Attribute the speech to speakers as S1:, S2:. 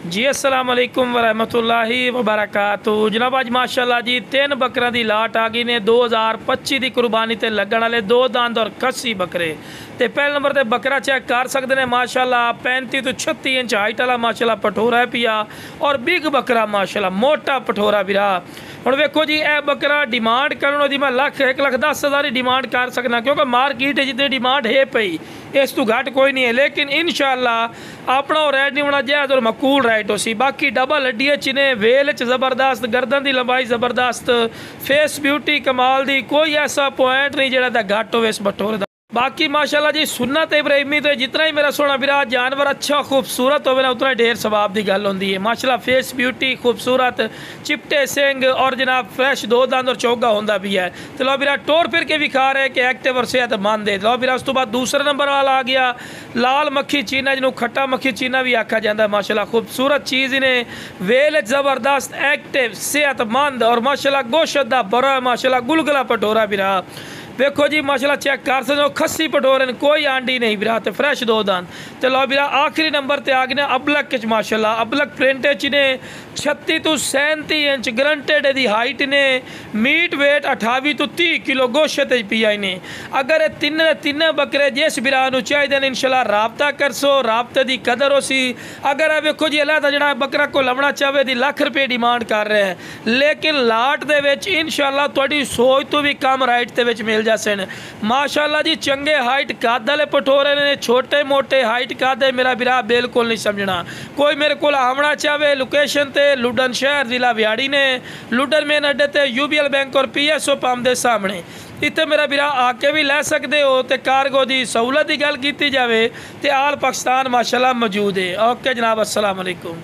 S1: जी अस्सलाम वालेकुम वरहमतुल्लाहि वबरकातुहू। जनाब अज माशाअल्लाह जी 3 बकरा की लाट आ गई ने 2025 की कुर्बानी ते लगन वाले 2 दंद और 81 बकरे। तो पहले नंबर पर बकरा चेक कर सकते हैं माशाअल्लाह 35 तो 36 इंच हाइट वाला माशाअल्लाह पठोरा है पिया और बिग बकरा माशाअल्लाह मोटा पठोरा बिरा। हुण वेखो जी यह बकरा डिमांड करने की मैं लाख 1,10,000 ही डिमांड कर सकना क्योंकि मार्केट जितनी डिमांड है पई इस तो घट कोई नहीं है, लेकिन इंशाअल्लाह अपना रेट नहीं होना जायज़ और मकूल रेट हो सी। बाकी डबल हड्डियाँ चिने वेल च जबरदस्त, गर्दन की लंबाई जबरदस्त, फेस ब्यूटी कमाल दी, कोई ऐसा पॉइंट नहीं जोड़ा घट हो इस बटोरे। बाकी माशाल्लाह जी सुन्नत इब्राहिमी तो जितना ही मेरा सोना बिरा जानवर अच्छा खूबसूरत होवे ना उतना ही ढेर सवाब की गल होंदी है। माशाल्लाह फेस ब्यूटी खूबसूरत, चिपटे सिंग और जनाब फ्रैश 2 दंद और चौगा होंदा भी है। तो लो बिरा टोर फिर के विखा रहे कि एक्टिव और सेहतमंद है। लो बिरा उस तो बाद दूसरे नंबर वाला आ गया लाल मक्खी चीना, जिन्हों खट्टा मक्खी चीना भी आखा जाता है। माशाल्लाह खूबसूरत चीज़ इन्हें वेल जबरदस्त एक्टिव सेहतमंद और माशाल्लाह गोश्त दा बड़ा माशाल्लाह गुलगुला पटोरा बिरा। देखो जी माशाल्लाह चेक कर सकते हो खस्सी पटोरे कोई आंडी नहीं बिरा, तो फ्रैश 2 दंद। तो लो बिरा आखिरी नंबर पर आ गए अबलक माशाल्लाह अबलक प्रिंट ने 36 तो 37 इंच ग्रंटेड की हाइट ने मीट वेट 28 तो 30 किलो गोश्त पिया इन्हें। अगर ये तिन्न बकरे जिस बिरा चाहिए इंशाल्लाह रबता कर सो, रबते की कदर हो सी। अगर वेखो जी अलहदा जड़ा बकरा को लवना चाहे तो लाख रुपये डिमांड कर रहे हैं, लेकिन लाट दे इंशाल्लाह थोड़ी सोच तो भी कम राइट के मिल जासन। माशाल्लाह जी चंगे हाइट कद वाले पठोरे ने, छोटे मोटे हाइट कद मेरा बिरा बिल्कुल नहीं समझना। कोई मेरे को आवना चाहे लोकेशन ते लुडन शहर जिला व्याड़ी ने लुडन मेन अड्डे ते यूबीएल बैंक और PSO पंप के सामने इतने मेरा बिरा आके भी लै सकते हो। तो कारगो की सहूलत की गल की जाए तो आल पाकिस्तान माशाल्लाह मौजूद है। ओके जनाब अस्सलाम वालेकुम।